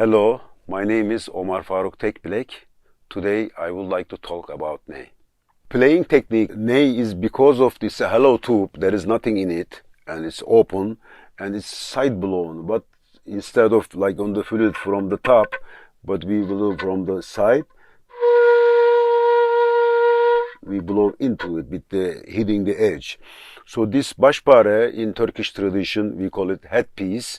Hello, my name is Omar Faruk Tekbilek. Today I would like to talk about Ney. Playing technique Ney is because of this hollow tube. There is nothing in it and it's open and it's side blown. But instead of like on the flute from the top, but we blow from the side. We blow into it with the hitting the edge. So this bashpare in Turkish tradition we call it headpiece.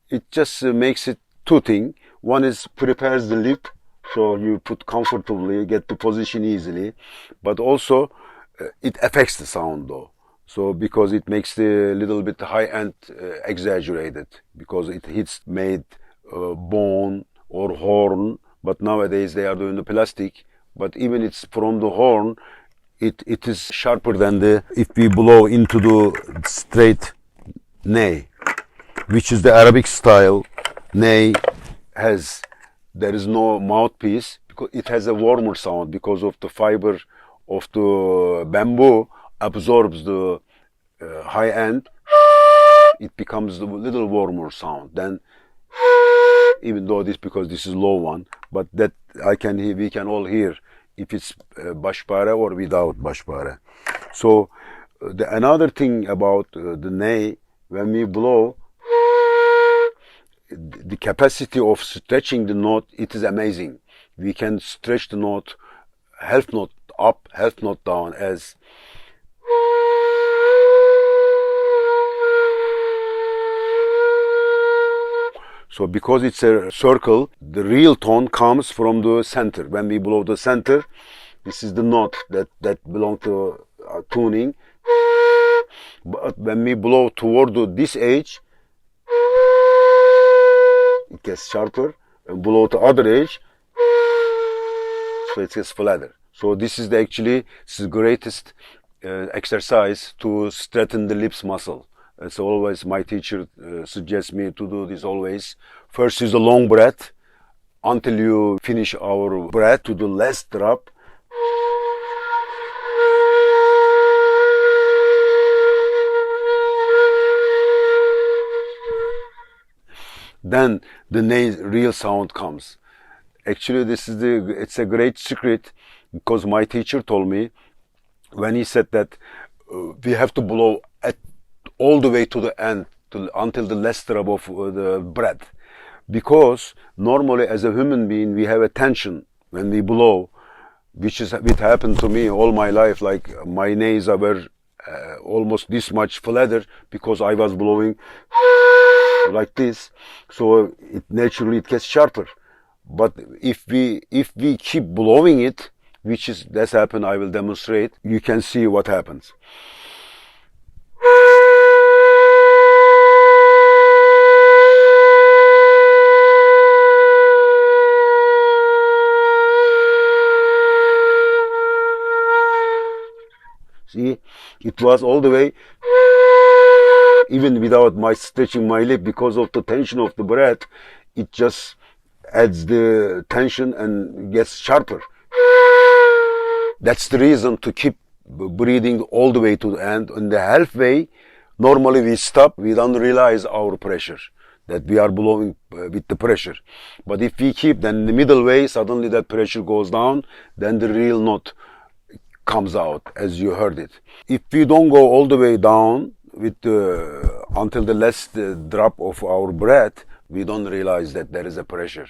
It just makes it two things. One is prepares the lip, so you put comfortably, get the position easily, but also it affects the sound though. So because it makes the little bit high end exaggerated because it hits made bone or horn, but nowadays they are doing the plastic. But even it's from the horn, it is sharper than the if we blow into the straight ney, which is the Arabic style. Ney has, there is no mouthpiece because it has a warmer sound because of the fiber of the bamboo absorbs the high end. It becomes a little warmer sound than, even though this because this is low one, but that we can all hear if it's bashpare or without bashpare. So another thing about the ney, when we blow, the capacity of stretching the note, it is amazing. We can stretch the note, half note up, half note down as so because it's a circle, the real tone comes from the center. When we blow the center, this is the note that belongs to tuning. But when we blow toward this edge, it gets sharper, and below the other edge, so it gets flatter. So this is the greatest exercise to strengthen the lips muscle. It's always my teacher suggests me to do this always. First is a long breath until you finish our breath to the last drop. Then the ney real sound comes. Actually, it's a great secret because my teacher told me when he said that we have to blow all the way to the end until the last drop of the breath, because normally as a human being we have a tension when we blow, which happened to me all my life. Like my nays were almost this much flatter because I was blowing like this, so naturally it gets sharper. But if we keep blowing it, that's happened, I will demonstrate, you can see what happens. See, it was all the way, even without my stretching my lip, because of the tension of the breath, it just adds the tension and gets sharper. That's the reason to keep breathing all the way to the end. In the halfway, normally we stop, we don't realize our pressure, that we are blowing with the pressure. But if we keep, then in the middle way, suddenly that pressure goes down, then the real note comes out as you heard it. If we don't go all the way down with until the last drop of our breath, we don't realize that there is a pressure.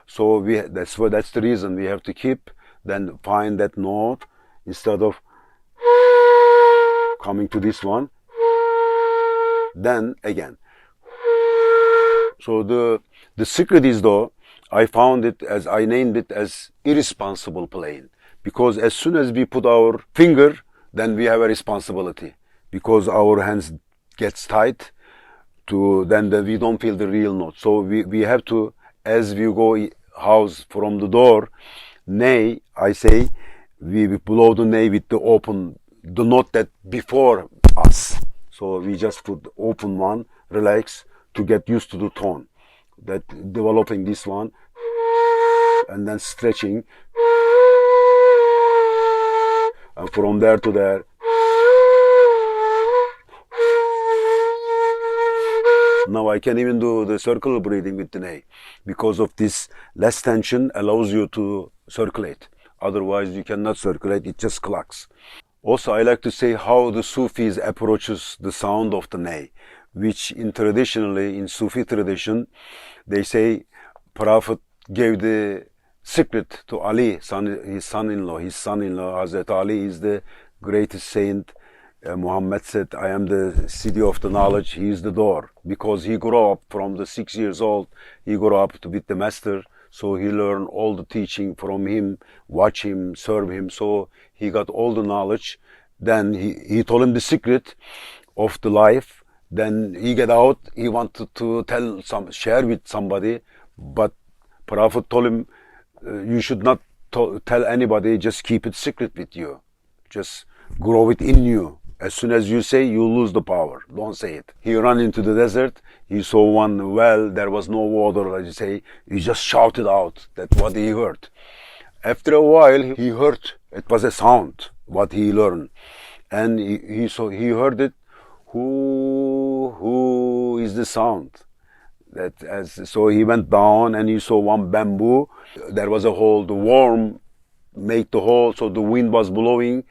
So that's the reason we have to keep, then find that note instead of coming to this one, then again. So the secret is though, I named it as irresponsible playing. Because as soon as we put our finger, then we have a responsibility. Because our hands gets tight, then we don't feel the real note. So we have to, as we go house from the door, ney, I say, we blow the ney with the note that before us. So we just put the open one, relax, to get used to the tone. That developing this one, and then stretching. And from there to there, Now I can even do the circular breathing with the Ney. Because of this less tension allows you to circulate. Otherwise you cannot circulate, it just clogs. Also I like to say how the Sufis approaches the sound of the Ney, which traditionally in Sufi tradition, they say Prophet gave the secret to Ali, his son-in-law. His son-in-law, Hazrat Ali, is the greatest saint. Muhammad said, I am the city of the knowledge, he is the door. Because he grew up from the 6 years old, he grew up to with the master. So he learned all the teaching from him, watch him, serve him. So he got all the knowledge. Then he told him the secret of the life. Then he get out, he wanted to share with somebody. But Prophet told him, you should not tell anybody, just keep it secret with you. Just grow it in you. As soon as you say, you lose the power. Don't say it. He ran into the desert. He saw one well. There was no water. As you say, he just shouted out that what he heard. After a while, he heard it was a sound. What he learned, and he heard it. Who is the sound? So he went down and he saw one bamboo. There was a hole. The worm made the hole. So the wind was blowing.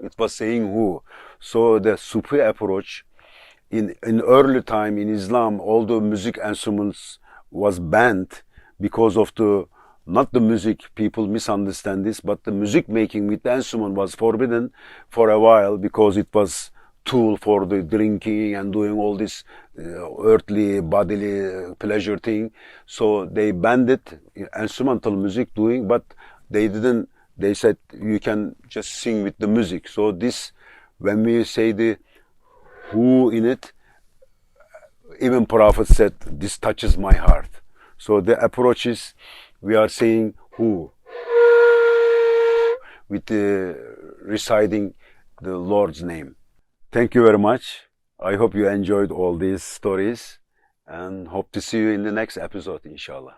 It was saying who. So the Sufi approach, in early time in Islam, all the music instruments was banned because of not the music, people misunderstand this, but the music making with the instrument was forbidden for a while because it was tool for the drinking and doing all this earthly, bodily pleasure thing. So they banned it, instrumental music doing, but they didn't. They said you can just sing with the music. So this, when we say the who in it, even Prophet said, this touches my heart. So the approach is, we are saying who, with the reciting the Lord's name. Thank you very much. I hope you enjoyed all these stories and hope to see you in the next episode, inshallah.